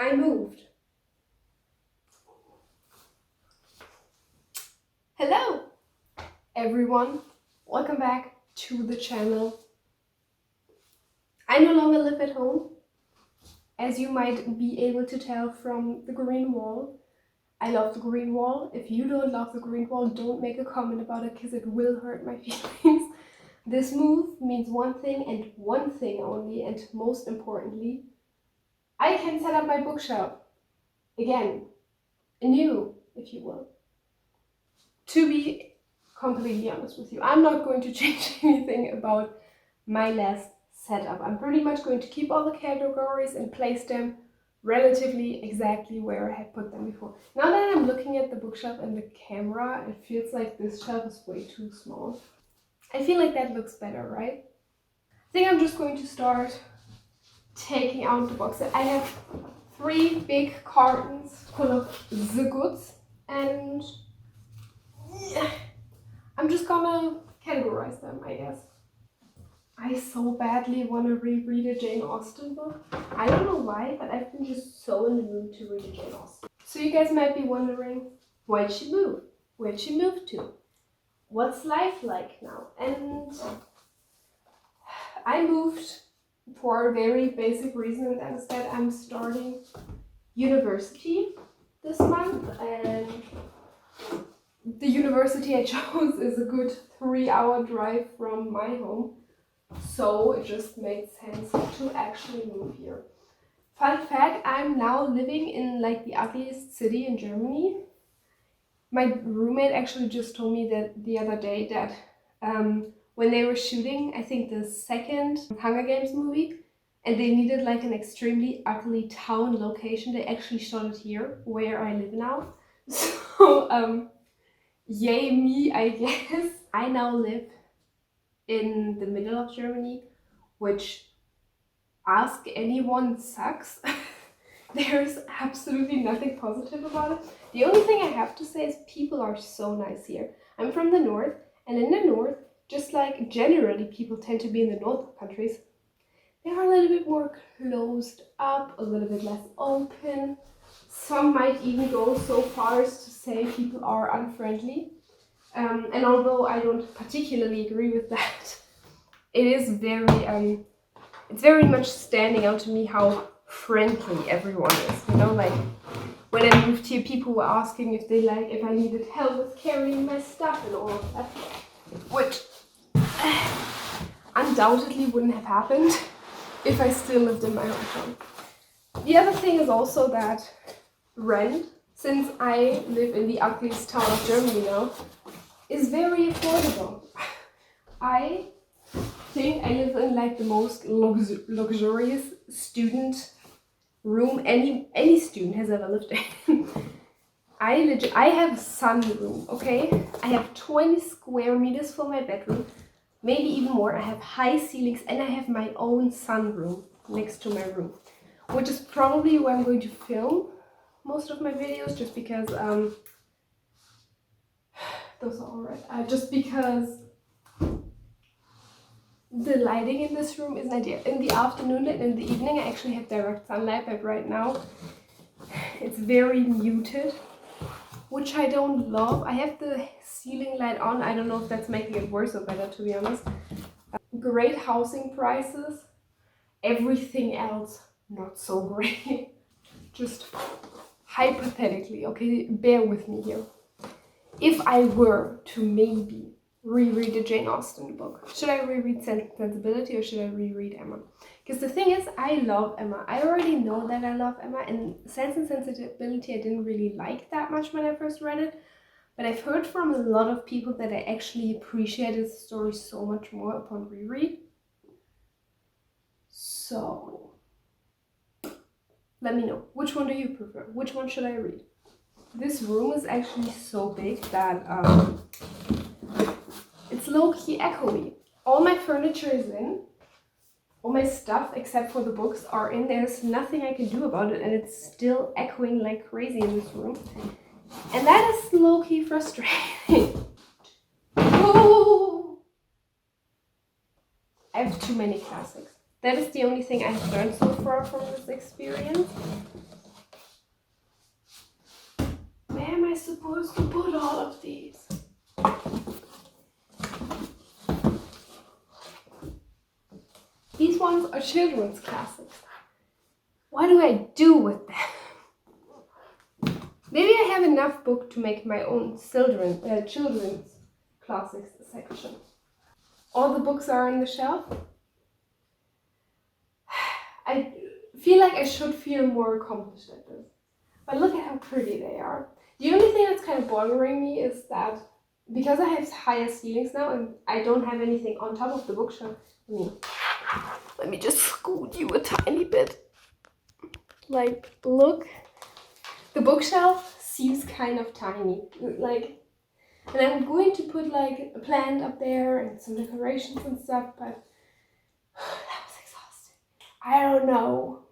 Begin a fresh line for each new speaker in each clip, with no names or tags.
I moved. Hello everyone, welcome back to the channel. I no longer live at home, as you might be able to tell from the green wall. I love the green wall. If you don't love the green wall, don't make a comment about it because it will hurt my feelings. This move means one thing and one thing only, and most importantly, I can set up my bookshelf again, anew, if you will. To be completely honest with you, I'm not going to change anything about my last setup. I'm pretty much going to keep all the categories and place them relatively exactly where I had put them before. Now that I'm looking at the bookshelf and the camera, it feels like this shelf is way too small. I feel like that looks better, right? I think I'm just going to start taking out the boxes. I have 3 big cartons full of the goods, and yeah, I'm just gonna categorize them, I guess. I so badly want to reread a Jane Austen book. I don't know why, but I've been just so in the mood to read a Jane Austen. So you guys might be wondering, why'd she move? Where'd she move to? What's life like now? And I moved for a very basic reason, and that is that I'm starting university this month, and the university I chose is a good 3-hour drive from my home. So it just made sense to actually move here. Fun fact, I'm now living in like the ugliest city in Germany. My roommate actually just told me that the other day that when they were shooting, I think the second Hunger Games movie, and they needed like an extremely ugly town location, they actually shot it here, where I live now. So, yay me, I guess. I now live in the middle of Germany, which, ask anyone, sucks. There's absolutely nothing positive about it. The only thing I have to say is people are so nice here. I'm from the north, and in the north, just like generally people tend to be in the north countries, they are a little bit more closed up, a little bit less open. Some might even go so far as to say people are unfriendly. And although I don't particularly agree with that, it is very, it's very much standing out to me how friendly everyone is. You know, like when I moved here, people were asking if I needed help with carrying my stuff and all of that, which undoubtedly wouldn't have happened if I still lived in my hometown. The other thing is also that rent, since I live in the ugliest town of Germany now, is very affordable. I think I live in like the most luxurious student room any student has ever lived in. I have a sunroom, okay? I have 20 square meters for my bedroom, maybe even more. I have high ceilings, and I have my own sunroom next to my room, which is probably where I'm going to film most of my videos, just because those are alright. Just because the lighting in this room isn't ideal. In the afternoon and in the evening I actually have direct sunlight, but right now it's very muted, which I don't love. I have the ceiling light on. I don't know if that's making it worse or better, to be honest. Great housing prices. Everything else not so great. Just hypothetically, okay, bear with me here. If I were to maybe reread a Jane Austen book, should I reread Sensibility or should I reread Emma? Because the thing is, I love Emma. I already know that I love Emma, and Sense and Sensibility I didn't really like that much when I first read it, but I've heard from a lot of people that I actually appreciated the story so much more upon reread. So let me know, which one do you prefer? Which one should I read? This room is actually so big that it's low-key echoey. All my furniture is in. All my stuff, except for the books, are in. There's nothing I can do about it, and it's still echoing like crazy in this room. And that is low-key frustrating. Oh! I have too many classics. That is the only thing I've learned so far from this experience. supposed to put all of these? These ones are children's classics. What do I do with them? Maybe I have enough book to make my own children's classics section. All the books are on the shelf. I feel like I should feel more accomplished at this. But look at how pretty they are. The only thing that's kind of bothering me is that because I have higher ceilings now and I don't have anything on top of the bookshelf. Let me just scoot you a tiny bit. Like, look. The bookshelf seems kind of tiny. Like, and I'm going to put like a plant up there and some decorations and stuff, but that was exhausting. I don't know.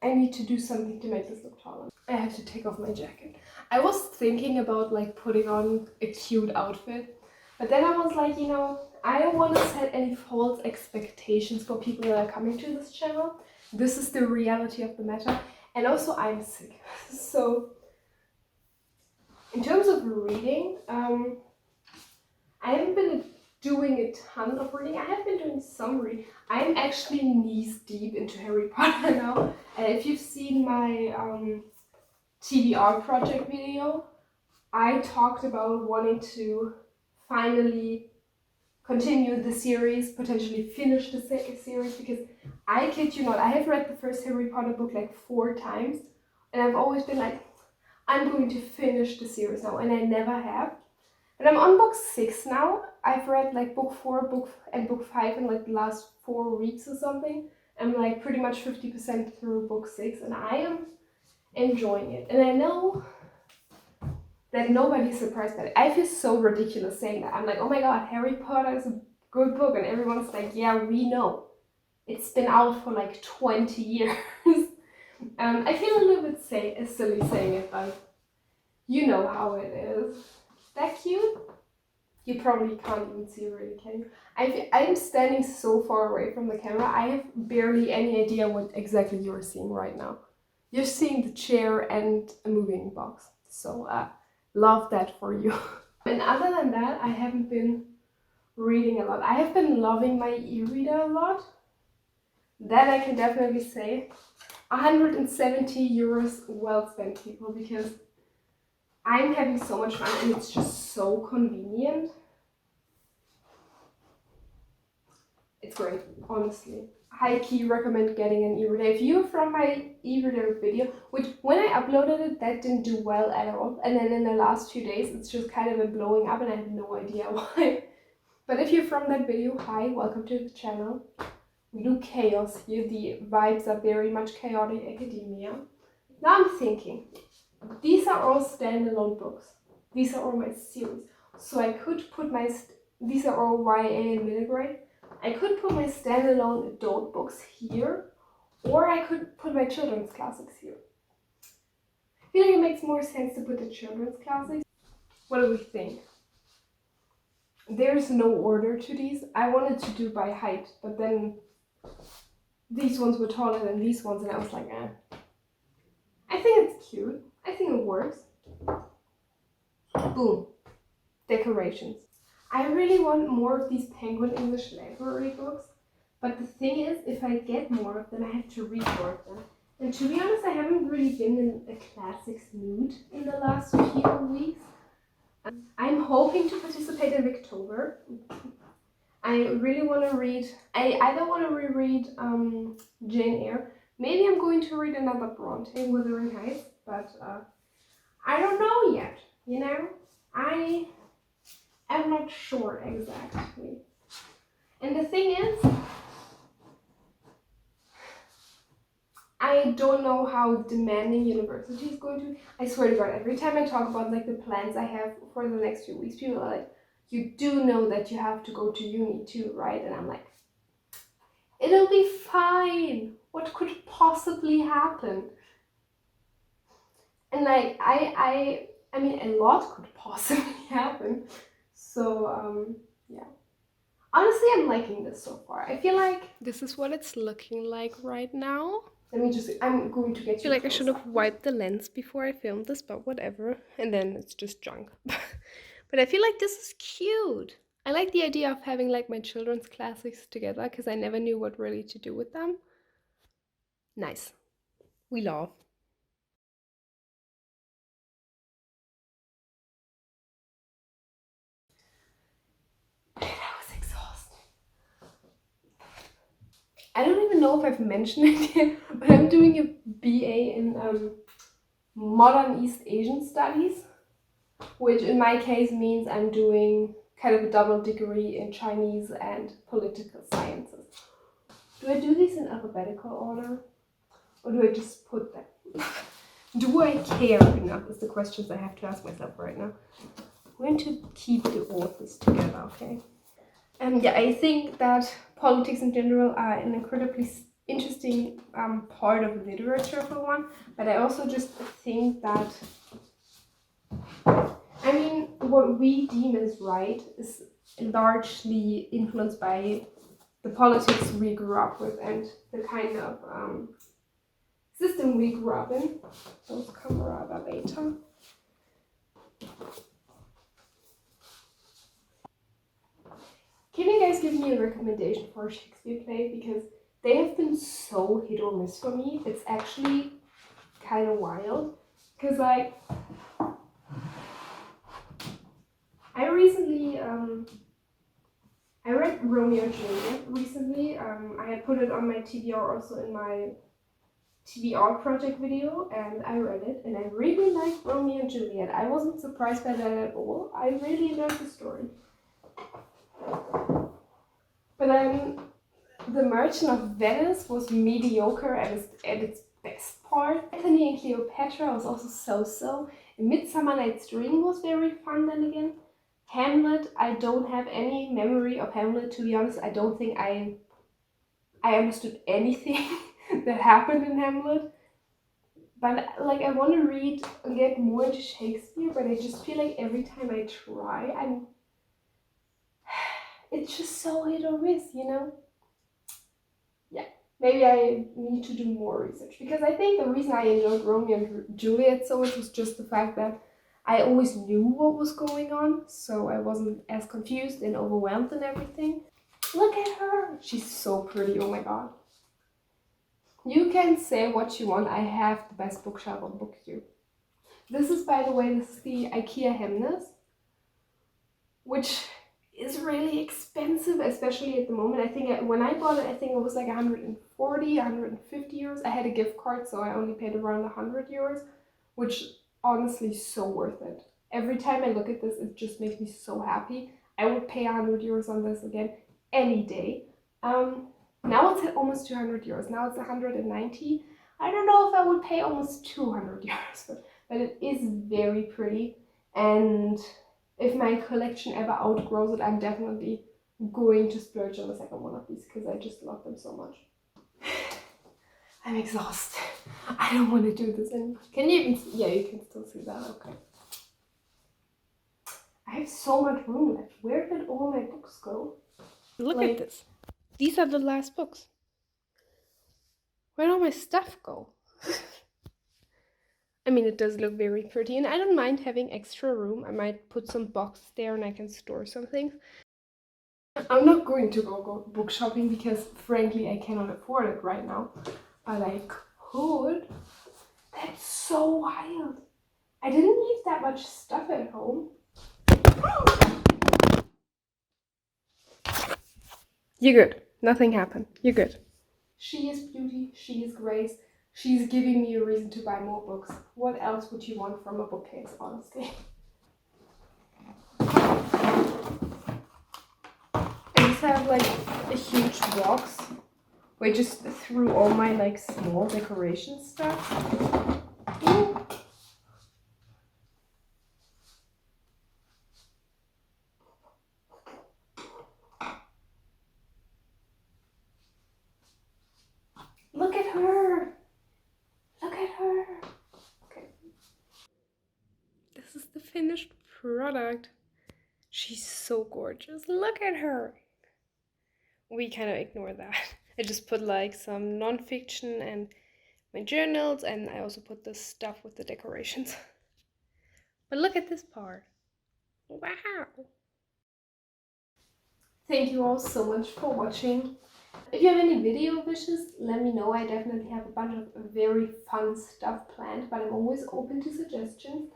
I need to do something to make this look taller. I have to take off my jacket. I was thinking about like putting on a cute outfit, but then I was like, you know, I don't want to set any false expectations for people that are coming to this channel. This is the reality of the matter. And also I'm sick. So in terms of reading, I haven't been doing a ton of reading. I have been doing some reading. I'm actually knees deep into Harry Potter now. And if you've seen my TBR project video, I talked about wanting to finally continue the series, potentially finish the series, because I kid you not, I have read the first Harry Potter book like 4 times, and I've always been like, I'm going to finish the series now, and I never have. And I'm on book 6 now. I've read like book 4, book 5 in like the last 4 weeks or something. I'm like pretty much 50% through book 6, and I am enjoying it. And I know that nobody's surprised by it. I feel so ridiculous saying that. I'm like, oh my god, Harry Potter is a good book, and everyone's like, yeah, we know. It's been out for like 20 years. I feel a little bit silly saying it, but you know how it is. That cute? You probably can't even see really, can you? I'm standing so far away from the camera, I have barely any idea what exactly you're seeing right now. You're seeing the chair and a moving box. So love that for you. And other than that, I haven't been reading a lot. I have been loving my e-reader a lot. That I can definitely say. 170 euros well spent, people, because I'm having so much fun and it's just so convenient. It's great, honestly. High-key recommend getting an e-reader. If you're from my e-reader video, which when I uploaded it, that didn't do well at all. And then in the last few days, it's just kind of been blowing up and I have no idea why. But if you're from that video, hi, welcome to the channel. We do chaos here. The vibes are very much chaotic academia. Now I'm thinking, these are all standalone books. These are all my series. So I could put these are all YA and middle grade. I could put my standalone adult books here, or I could put my children's classics here. I feel like it makes more sense to put the children's classics. What do we think? There's no order to these. I wanted to do by height, but then these ones were taller than these ones, and I was like, eh. I think it's cute. I think it works. Boom. Decorations. I really want more of these Penguin English library books, but the thing is, if I get more of them, I have to read more of them. And to be honest, I haven't really been in a classics mood in the last few weeks. I'm hoping to participate in October. I really want to read, I either want to reread Jane Eyre. Maybe I'm going to read another Bronte, Wuthering Heights, but I don't know yet, you know? I'm not sure exactly. And the thing is, I don't know how demanding university is going to be. I swear to God, every time I talk about like the plans I have for the next few weeks, people are like, you do know that you have to go to uni too, right? And I'm like, it'll be fine. What could possibly happen? And like, I mean, a lot could possibly happen. So, yeah. Honestly, I'm liking this so far. I feel like this is what it's looking like right now. Let me just, I'm going to get you.
I feel like I should have wiped the lens before I filmed this, but whatever. And then it's just junk. But I feel like this is cute. I like the idea of having like my children's classics together because I never knew what really to do with them. Nice. We love.
I was exhausted. I don't even know if I've mentioned it yet, but I'm doing a BA in Modern East Asian Studies, which in my case means I'm doing kind of a double degree in Chinese and political sciences. Do I do these in alphabetical order? Or do I just put them? Do I care enough is the questions I have to ask myself right now. I'm going to keep the authors together, okay? Yeah, I think that politics in general are an incredibly interesting part of literature for one, but I also just think that, I mean, what we deem as right is largely influenced by the politics we grew up with and the kind of system we grew up in. Those come rather later. Can you guys give me a recommendation for a Shakespeare play? Because they have been so hit or miss for me. It's actually kind of wild. Because, like, I recently, I read Romeo and Juliet recently. I had put it on my TBR, also in my TBR project video, and I read it, and I really liked Romeo and Juliet. I wasn't surprised by that at all. I really enjoyed the story. But then The Merchant of Venice was mediocre at its best part. Anthony and Cleopatra was also so-so. Midsummer Night's Dream was very fun then again. Hamlet, I don't have any memory of Hamlet, to be honest. I don't think I understood anything that happened in Hamlet. But like, I want to read and get more into Shakespeare, but I just feel like every time I try, it's just so hit or miss, you know? Yeah, maybe I need to do more research, because I think the reason I enjoyed Romeo and Juliet so much was just the fact that I always knew what was going on, so I wasn't as confused and overwhelmed and everything. Look at her! She's so pretty, oh my god. You can say what you want, I have the best bookshelf on Booktube. This is, by the way, this is the IKEA Hemnes, which is really expensive, especially at the moment. I think when I bought it, I think it was like 140, 150 euros. I had a gift card, so I only paid around 100 euros, which honestly is so worth it. Every time I look at this, it just makes me so happy. I would pay 100 euros on this again any day. Now it's at almost 200 euros. Now it's 190. I don't know if I would pay almost 200 euros, but it is very pretty. And if my collection ever outgrows it, I'm definitely going to splurge on the second one of these, because I just love them so much. I'm exhausted. I don't want to do this anymore. Can you even see? Yeah, you can still see that. Okay. I have so much room left. Where did all my books go?
Look at this. These are the last books. Where did all my stuff go? I mean, it does look very pretty, and I don't mind having extra room. I might put some boxes there and I can store some things. I'm not going to go book shopping because, frankly, I cannot afford it right now. But I could. That's so wild. I didn't leave that much stuff at home. You're good. Nothing happened. You're good. She is beauty. She is grace. She's giving me a reason to buy more books. What else would you want from a bookcase, honestly? I just have like a huge box where I just threw all my like small decoration stuff. Ooh. Look at her! Look at her! Okay. This is the finished product. She's so gorgeous. Look at her! We kind of ignore that. I just put like some non-fiction and my journals, and I also put the stuff with the decorations. But look at this part. Wow! Thank you all so much for watching. If you have any video wishes, let me know. I definitely have a bunch of very fun stuff planned, but I'm always open to suggestions.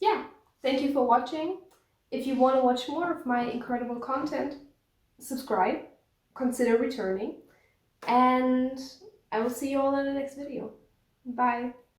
Yeah, thank you for watching. If you want to watch more of my incredible content, subscribe, consider returning, and I will see you all in the next video. Bye!